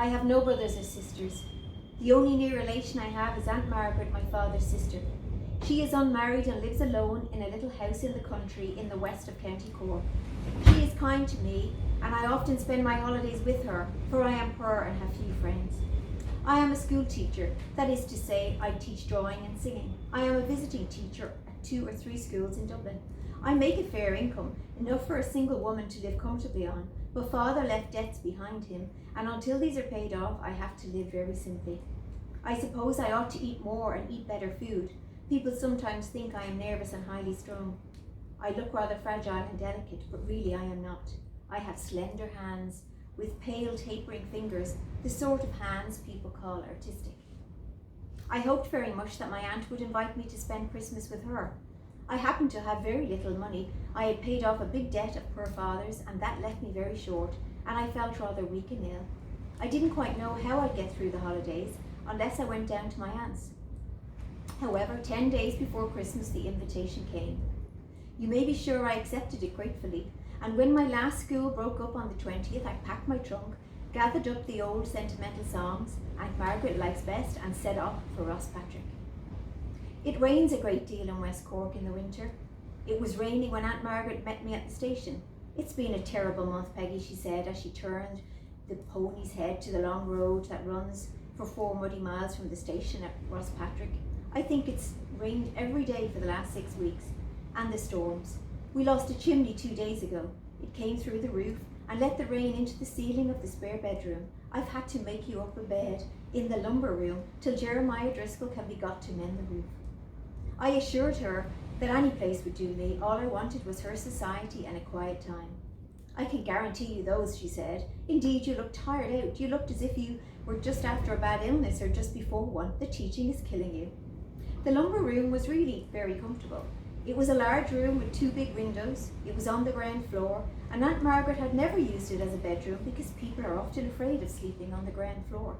I have no brothers or sisters. The only near relation I have is Aunt Margaret, my father's sister. She is unmarried and lives alone in a little house in the country in the west of County Cork. She is kind to me, and I often spend my holidays with her, for I am poor and have few friends. I am a school teacher, that is to say, I teach drawing and singing. I am a visiting teacher at 2 or 3 schools in Dublin. I make a fair income, enough for a single woman to live comfortably on, but father left debts behind him, and until these are paid off, I have to live very simply. I suppose I ought to eat more and eat better food. People sometimes think I am nervous and highly strung. I look rather fragile and delicate, but really I am not. I have slender hands, with pale tapering fingers, the sort of hands people call artistic. I hoped very much that my aunt would invite me to spend Christmas with her. I happened to have very little money. I had paid off a big debt of poor father's, and that left me very short, and I felt rather weak and ill. I didn't quite know how I'd get through the holidays, unless I went down to my aunt's. However, 10 days before Christmas, the invitation came. You may be sure I accepted it gratefully, and when my last school broke up on the 20th, I packed my trunk, gathered up the old sentimental songs Aunt Margaret likes best, and set off for Rosspatrick. It rains a great deal in West Cork in the winter. It was raining when Aunt Margaret met me at the station. It's been a terrible month, Peggy, she said as she turned the pony's head to the long road that runs for 4 muddy miles from the station at Rosspatrick. I think it's rained every day for the last 6 weeks. And the storms. We lost a chimney 2 days ago. It came through the roof and let the rain into the ceiling of the spare bedroom. I've had to make you up a bed in the lumber room till Jeremiah Driscoll can be got to mend the roof. I assured her that any place would do me. All I wanted was her society and a quiet time. I can guarantee you those, she said. Indeed, you look tired out. You looked as if you were just after a bad illness or just before one. The teaching is killing you. The lumber room was really very comfortable. It was a large room with 2 big windows. It was on the ground floor, and Aunt Margaret had never used it as a bedroom because people are often afraid of sleeping on the ground floor.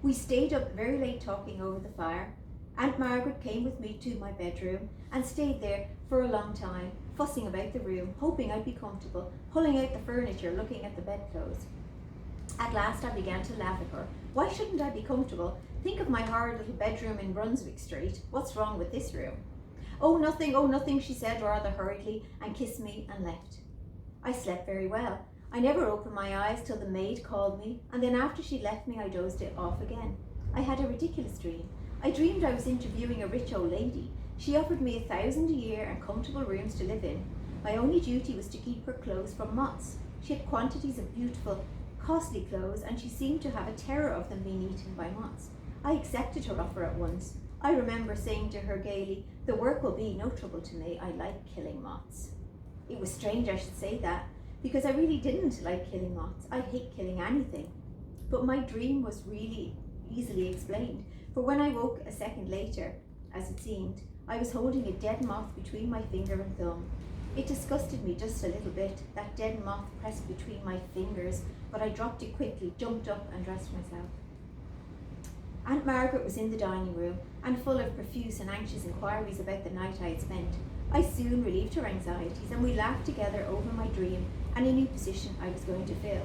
We stayed up very late talking over the fire. Aunt Margaret came with me to my bedroom and stayed there for a long time, fussing about the room, hoping I'd be comfortable, pulling out the furniture, looking at the bedclothes. At last I began to laugh at her. Why shouldn't I be comfortable? Think of my horrid little bedroom in Brunswick Street. What's wrong with this room? Oh, nothing, she said rather hurriedly, and kissed me and left. I slept very well. I never opened my eyes till the maid called me, and then after she left me, I dozed it off again. I had a ridiculous dream. I dreamed I was interviewing a rich old lady. She offered me 1,000 a year and comfortable rooms to live in. My only duty was to keep her clothes from moths. She had quantities of beautiful, costly clothes, and she seemed to have a terror of them being eaten by moths. I accepted her offer at once. I remember saying to her gaily, "The work will be no trouble to me. I like killing moths." It was strange I should say that, because I really didn't like killing moths. I hate killing anything. But my dream was really easily explained, for when I woke a second later, as it seemed, I was holding a dead moth between my finger and thumb. It disgusted me just a little bit, that dead moth pressed between my fingers, but I dropped it quickly, jumped up and dressed myself. Aunt Margaret was in the dining room and full of profuse and anxious inquiries about the night I had spent. I soon relieved her anxieties, and we laughed together over my dream and a new position I was going to fill.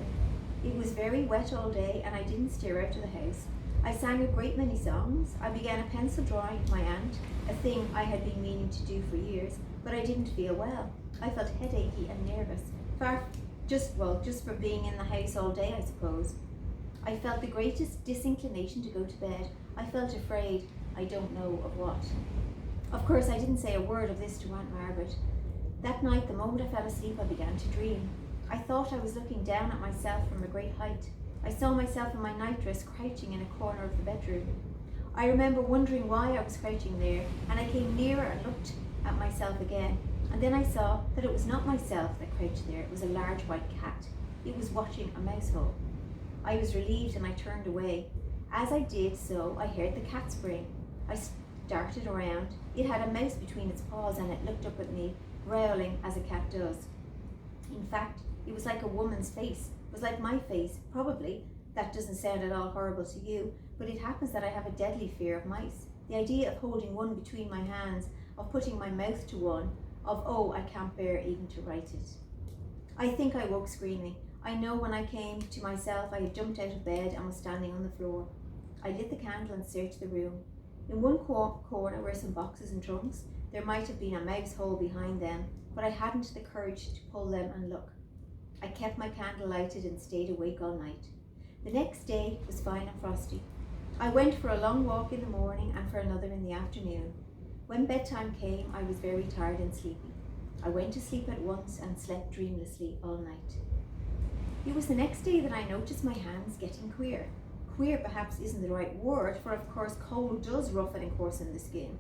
It was very wet all day, and I didn't stir out of the house. I sang a great many songs. I began a pencil drawing of my aunt, a thing I had been meaning to do for years, but I didn't feel well. I felt headachy and nervous, just for being in the house all day, I suppose. I felt the greatest disinclination to go to bed. I felt afraid, I don't know of what. Of course, I didn't say a word of this to Aunt Margaret. That night, the moment I fell asleep, I began to dream. I thought I was looking down at myself from a great height. I saw myself in my nightdress crouching in a corner of the bedroom. I remember wondering why I was crouching there, and I came nearer and looked at myself again. And then I saw that it was not myself that crouched there. It was a large white cat. It was watching a mouse hole. I was relieved and I turned away. As I did so, I heard the cat spring. I darted around. It had a mouse between its paws and it looked up at me, growling as a cat does. In fact, it was like a woman's face. It was like my face, probably. That doesn't sound at all horrible to you, but it happens that I have a deadly fear of mice. The idea of holding one between my hands, of putting my mouth to one, I can't bear even to write it. I think I woke screaming. I know when I came to myself, I had jumped out of bed and was standing on the floor. I lit the candle and searched the room. In one corner were some boxes and trunks. There might have been a mouse hole behind them, but I hadn't the courage to pull them and look. I kept my candle lighted and stayed awake all night. The next day was fine and frosty. I went for a long walk in the morning and for another in the afternoon. When bedtime came, I was very tired and sleepy. I went to sleep at once and slept dreamlessly all night. It was the next day that I noticed my hands getting queer. Queer perhaps isn't the right word, for of course cold does roughen and coarsen the skin,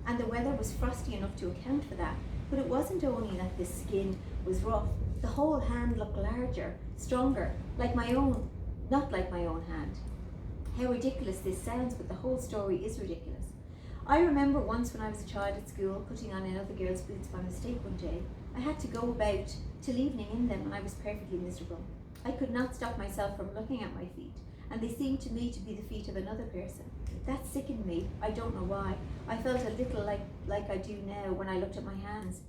and the weather was frosty enough to account for that, but it wasn't only that the skin was rough. The whole hand looked larger, stronger, like my own, not like my own hand. How ridiculous this sounds, but the whole story is ridiculous. I remember once when I was a child at school putting on another girl's boots by mistake one day. I had to go about till evening in them and I was perfectly miserable. I could not stop myself from looking at my feet, and they seemed to me to be the feet of another person. That sickened me. I don't know why. I felt a little like I do now when I looked at my hands.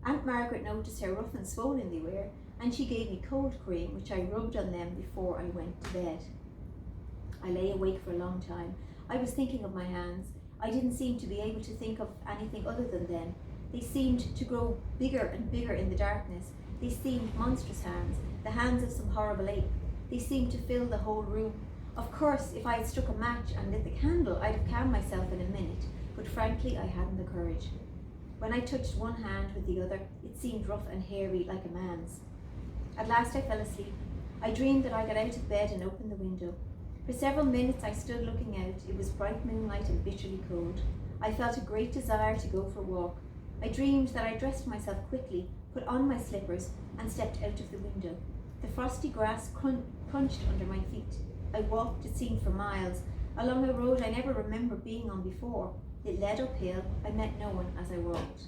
Aunt Margaret noticed how rough and swollen they were, and she gave me cold cream, which I rubbed on them before I went to bed. I lay awake for a long time. I was thinking of my hands. I didn't seem to be able to think of anything other than them. They seemed to grow bigger and bigger in the darkness. They seemed monstrous hands, the hands of some horrible ape. They seemed to fill the whole room. Of course, if I had struck a match and lit the candle, I'd have calmed myself in a minute, but frankly, I hadn't the courage. When I touched one hand with the other, it seemed rough and hairy like a man's. At last I fell asleep. I dreamed that I got out of bed and opened the window. For several minutes I stood looking out. It was bright moonlight and bitterly cold. I felt a great desire to go for a walk. I dreamed that I dressed myself quickly, put on my slippers, and stepped out of the window. The frosty grass crunched under my feet. I walked, it seemed, for miles, along a road I never remember being on before. It led uphill. I met no one as I walked.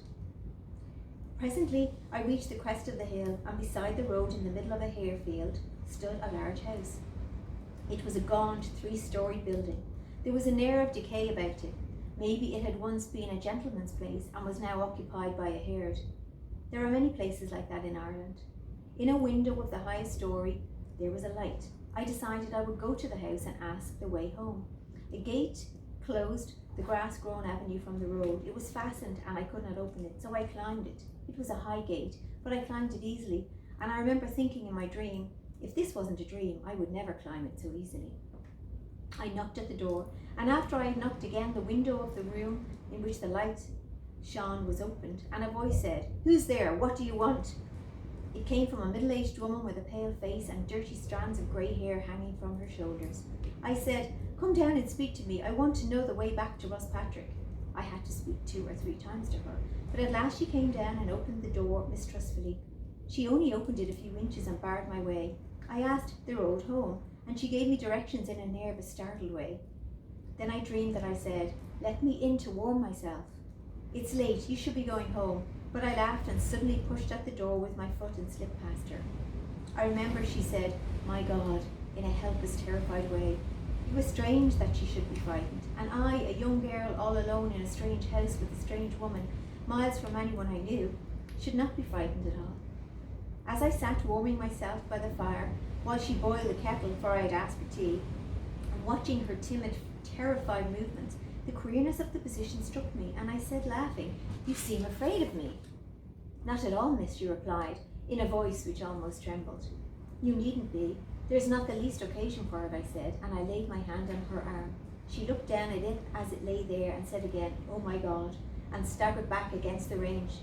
Presently, I reached the crest of the hill, and beside the road, in the middle of a hare field, stood a large house. It was a gaunt, 3-story building. There was an air of decay about it. Maybe it had once been a gentleman's place and was now occupied by a herd. There are many places like that in Ireland. In a window of the highest story, there was a light. I decided I would go to the house and ask the way home. A gate closed the grass-grown avenue from the road. It was fastened and I could not open it, so I climbed it. It was a high gate, but I climbed it easily, and I remember thinking in my dream, if this wasn't a dream, I would never climb it so easily. I knocked at the door, and after I had knocked again, the window of the room in which the light shone was opened, and a voice said, "Who's there? What do you want?" It came from a middle-aged woman with a pale face and dirty strands of grey hair hanging from her shoulders. I said, "Come down and speak to me. I want to know the way back to Rosspatrick." I had to speak 2 or 3 times to her, but at last she came down and opened the door mistrustfully. She only opened it a few inches and barred my way. I asked the road home, and she gave me directions in an air of a startled way. Then I dreamed that I said, "Let me in to warm myself." "It's late, you should be going home." But I laughed and suddenly pushed at the door with my foot and slipped past her. I remember she said, "My God," in a helpless, terrified way. It was strange that she should be frightened, and I, a young girl all alone in a strange house with a strange woman, miles from anyone I knew, should not be frightened at all. As I sat warming myself by the fire, while she boiled the kettle, for I had asked for tea, and watching her timid, terrified movements, the queerness of the position struck me, and I said, laughing, "You seem afraid of me." "Not at all, miss," she replied, in a voice which almost trembled. "You needn't be. There's not the least occasion for it," I said, and I laid my hand on her arm. She looked down at it as it lay there and said again, "Oh my God," and staggered back against the range.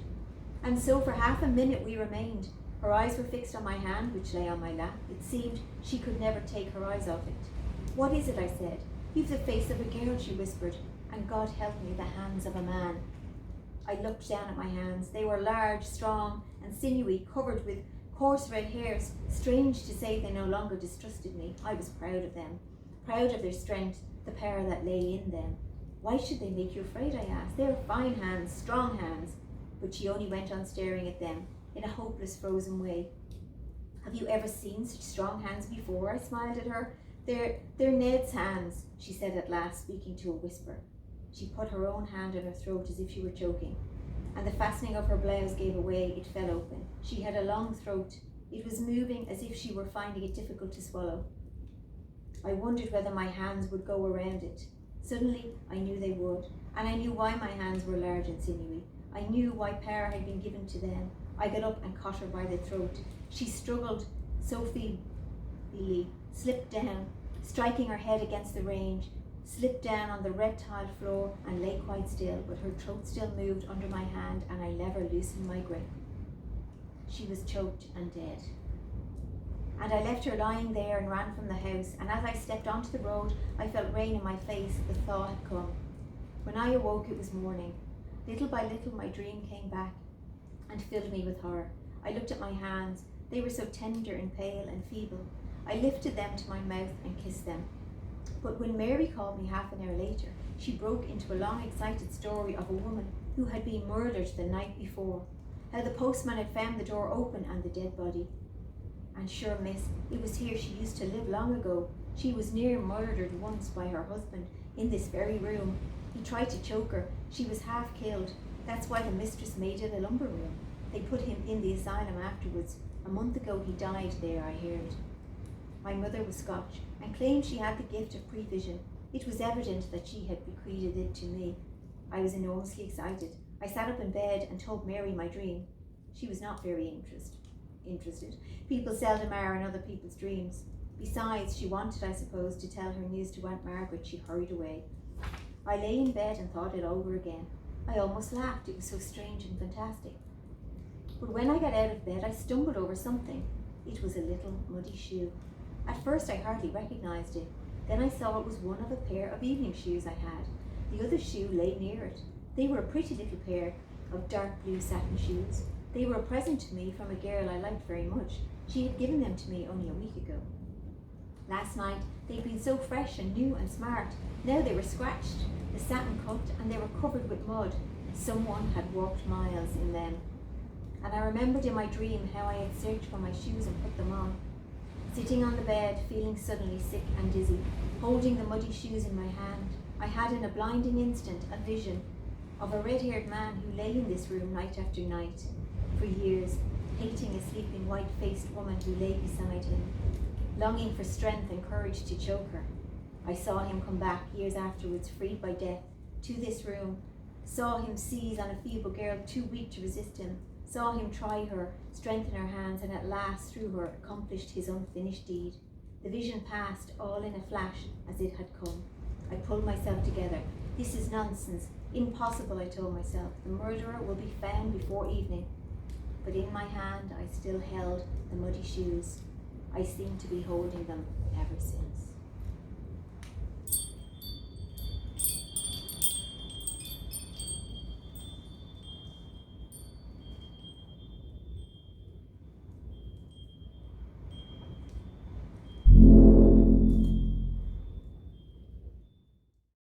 And so for half a minute we remained. Her eyes were fixed on my hand, which lay on my lap. It seemed she could never take her eyes off it. "What is it?" I said. "You've the face of a girl," she whispered, "and God help me, the hands of a man." I looked down at my hands. They were large, strong, and sinewy, covered with coarse red hairs. Strange to say, they no longer distrusted me. I was proud of them, proud of their strength, the power that lay in them. "Why should they make you afraid?" I asked. "They are fine hands, strong hands." But she only went on staring at them in a hopeless, frozen way. "Have you ever seen such strong hands before?" I smiled at her. They're Ned's hands," she said at last, speaking to a whisper. She put her own hand on her throat as if she were choking, and the fastening of her blouse gave away. It fell open. She had a long throat It was moving as if she were finding it difficult to swallow. I wondered whether my hands would go around it. Suddenly, I knew they would, and I knew why my hands were large and sinewy. I knew why power had been given to them. I got up and caught her by the throat. She struggled so feebly, slipped down, striking her head against the range, slipped down on the red tiled floor and lay quite still, but her throat still moved under my hand, and I never loosened my grip. She was choked and dead. And I left her lying there and ran from the house, and as I stepped onto the road, I felt rain in my face. The thaw had come. When I awoke, it was morning. Little by little, my dream came back and filled me with horror. I looked at my hands. They were so tender and pale and feeble. I lifted them to my mouth and kissed them. But when Mary called me half an hour later, she broke into a long, excited story of a woman who had been murdered the night before, how the postman had found the door open and the dead body. And sure, miss, it was here she used to live long ago. She was near murdered once by her husband in this very room. He tried to choke her. She was half killed. That's why the mistress made it a lumber room. They put him in the asylum afterwards. A month ago he died there, I heard. My mother was Scotch and claimed she had the gift of prevision. It was evident that she had bequeathed it to me. I was enormously excited. I sat up in bed and told Mary my dream. She was not very interested. People seldom are in other people's dreams. Besides, she wanted, I suppose, to tell her news to Aunt Margaret. She hurried away. I lay in bed and thought it over again. I almost laughed. It was so strange and fantastic. But when I got out of bed, I stumbled over something. It was a little muddy shoe. At first, I hardly recognized it. Then I saw it was one of a pair of evening shoes I had. The other shoe lay near it. They were a pretty little pair of dark blue satin shoes. They were a present to me from a girl I liked very much. She had given them to me only a week ago. Last night, they'd been so fresh and new and smart. Now they were scratched, the satin cut, and they were covered with mud. Someone had walked miles in them. And I remembered in my dream how I had searched for my shoes and put them on. Sitting on the bed, feeling suddenly sick and dizzy, holding the muddy shoes in my hand, I had in a blinding instant a vision of a red-haired man who lay in this room night after night, for years, hating a sleeping white-faced woman who lay beside him, longing for strength and courage to choke her. I saw him come back years afterwards, freed by death, to this room, saw him seize on a feeble girl too weak to resist him, saw him try her, strengthen her hands, and at last, through her, accomplished his unfinished deed. The vision passed, all in a flash, as it had come. I pulled myself together. This is nonsense. Impossible, I told myself. The murderer will be found before evening. But in my hand, I still held the muddy shoes. I seem to be holding them ever since.